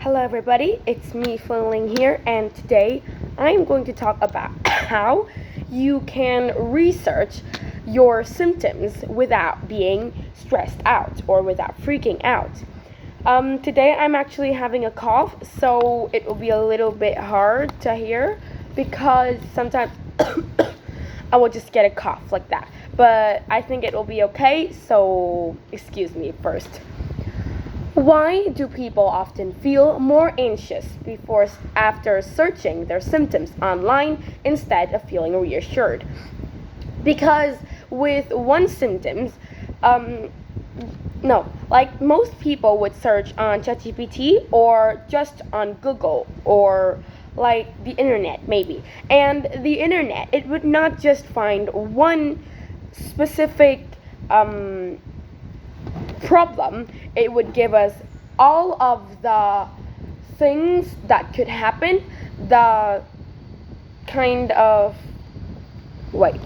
Hello everybody, it's me Phuong Linh here, and today I'm going to talk about how you can research your symptoms without being stressed out or without freaking out. Today I'm actually having a cough, so it will be a little bit hard to hear because sometimes I will just get a cough like that. But I think it will be okay, so excuse me first. Why do people often feel more anxious after searching their symptoms online instead of feeling reassured? Because with one symptoms, um, no, like most people would search on ChatGPT or just on Google or like the internet maybe. And the internet, it would not just find one specific problem. It would give us all of the things that could happen, the kind of wait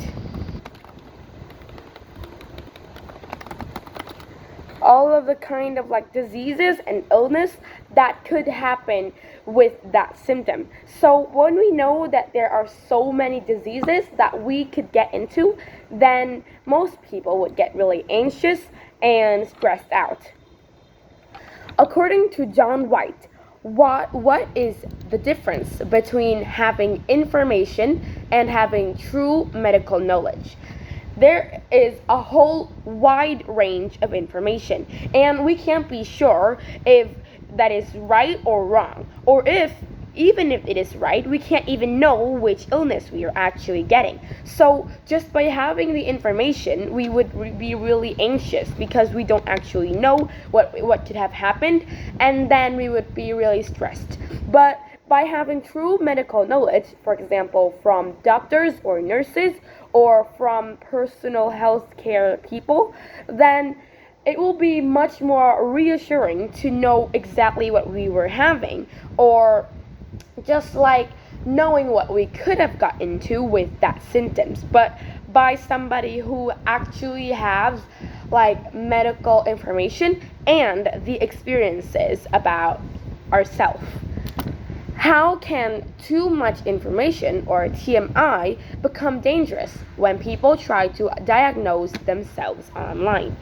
all of the kind of like diseases and illness that could happen with that symptom. So when we know that there are so many diseases that we could get into, then most people would get really anxious and stressed out. According to John White, what is the difference between having information and having true medical knowledge? There is a whole wide range of information, and we can't be sure if that is right or wrong, or if even if it is right, we can't even know which illness we are actually getting. So just by having the information, we would be really anxious because we don't actually know what could have happened, and then we would be really stressed. But by having true medical knowledge, for example, from doctors or nurses or from personal health care people, then it will be much more reassuring to know exactly what we were having, or just like knowing what we could have got into with that symptoms, but by somebody who actually has like medical information and the experiences about ourselves. How can too much information, or TMI, become dangerous when people try to diagnose themselves online?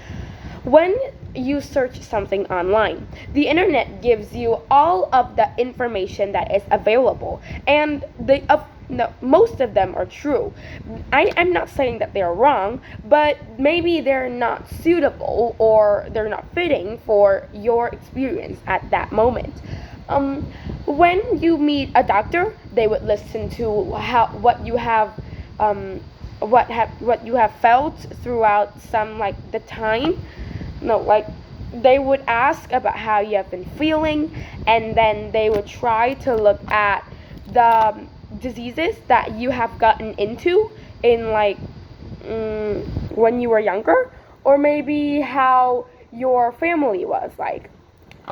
When you search something online, the internet gives you all of the information that is available, and most of them are true. I'm not saying that they're wrong, but maybe they're not suitable or they're not fitting for your experience at that moment. When you meet a doctor, they would listen to what you have what you have felt throughout some like the time. No, like they would ask about how you have been feeling, and then they would try to look at the diseases that you have gotten into in like when you were younger, or maybe how your family was like.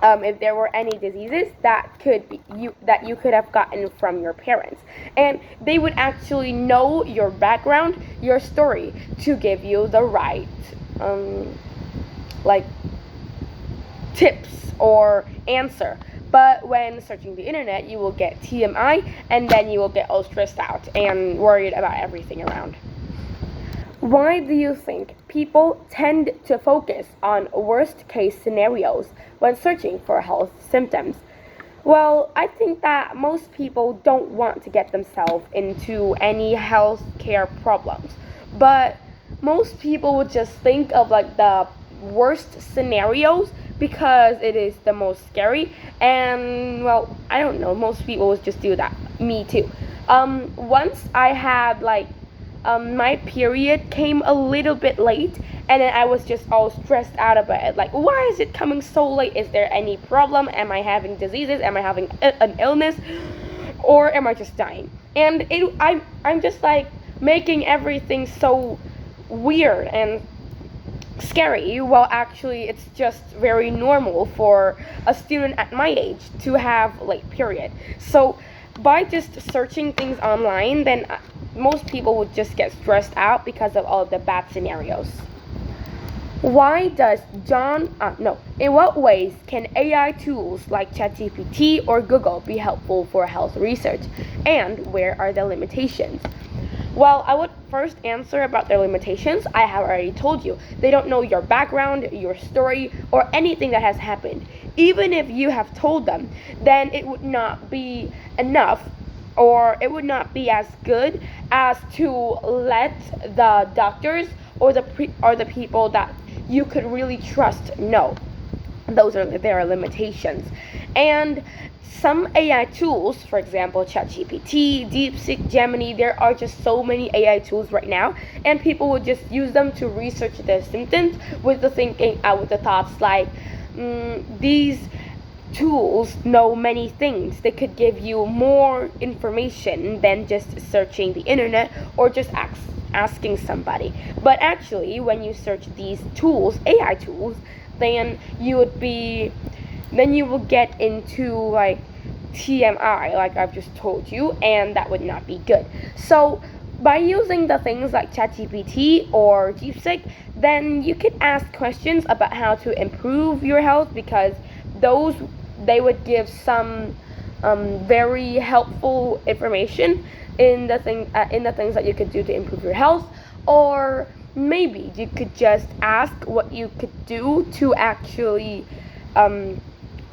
If there were any diseases that you could have gotten from your parents, and they would actually know your background, your story, to give you the right like tips or answer. But when searching the internet, you will get TMI, and then you will get all stressed out and worried about everything around. Why do you think people tend to focus on worst case scenarios when searching for health symptoms? Well, I think that most people don't want to get themselves into any health care problems, but most people would just think of like the worst scenarios because it is the most scary. And well, I don't know, most people would just do that. Me too. Once I had like my period came a little bit late, and then I was just all stressed out about it, like, why is it coming so late? Is there any problem? Am I having diseases? Am I having an illness, or am I just dying? And I'm just like making everything so weird and scary, well actually it's just very normal for a student at my age to have late period. So by just searching things online, then most people would just get stressed out because of all of the bad scenarios. Why does John, no, in what ways can AI tools like ChatGPT or Google be helpful for health research? And where are the limitations? Well, I would first answer about their limitations. I have already told you. They don't know your background, your story, or anything that has happened. Even if you have told them, then it would not be enough, or it would not be as good as to let the doctors or the people that you could really trust know. Those are their limitations. And some AI tools, for example, ChatGPT, DeepSeek, Gemini, there are just so many AI tools right now, and people would just use them to research their symptoms with with the thoughts like, these tools know many things. They could give you more information than just searching the internet or just asking somebody. But actually, when you search these tools, AI tools, then you will get into like TMI, like I've just told you, and that would not be good. So by using the things like ChatGPT or DeepSeek, then you could ask questions about how to improve your health, because those they would give some very helpful information in the things that you could do to improve your health. Or maybe you could just ask what you could do to actually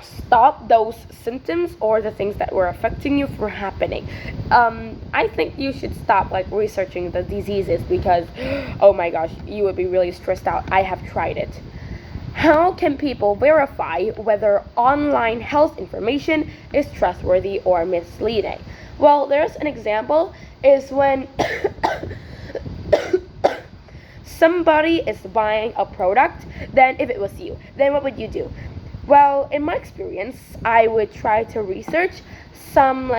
stop those symptoms or the things that were affecting you from happening. I think you should stop like researching the diseases, because oh my gosh, you would be really stressed out. I have tried it. How can people verify whether online health information is trustworthy or misleading? Well, there's an example is when somebody is buying a product. Then if it was you, then what would you do? Well, in my experience, I would try to research some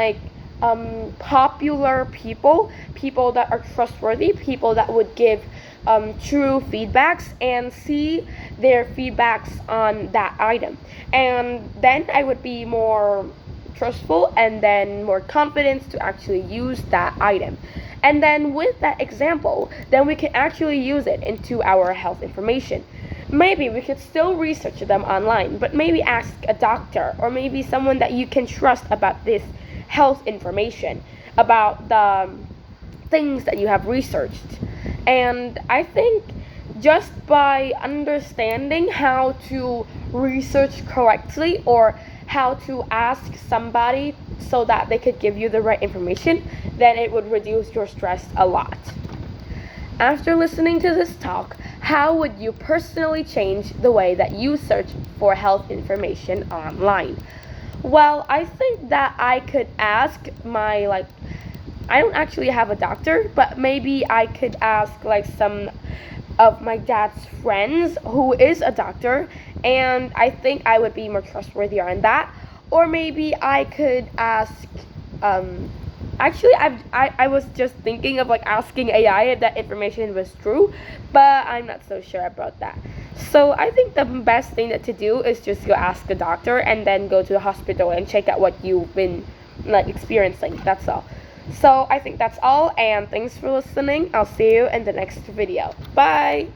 popular people that are trustworthy, people that would give true feedbacks, and see their feedbacks on that item. And then I would be more trustful and then more confident to actually use that item. And then with that example, then we can actually use it into our health information. Maybe we could still research them online, but maybe ask a doctor or maybe someone that you can trust about this health information, about the things that you have researched. And I think just by understanding how to research correctly or how to ask somebody so that they could give you the right information, then it would reduce your stress a lot. After listening to this talk, how would you personally change the way that you search for health information online? Well, I think that I could ask I don't actually have a doctor, but maybe I could ask some of my dad's friends who is a doctor, and I think I would be more trustworthy on that. Or maybe I could ask actually I was just thinking of asking AI if that information was true, but I'm not so sure about that. So I think the best thing to do is just go ask the doctor and then go to the hospital and check out what you've been experiencing. That's all. So I think that's all, and thanks for listening. I'll see you in the next video. Bye.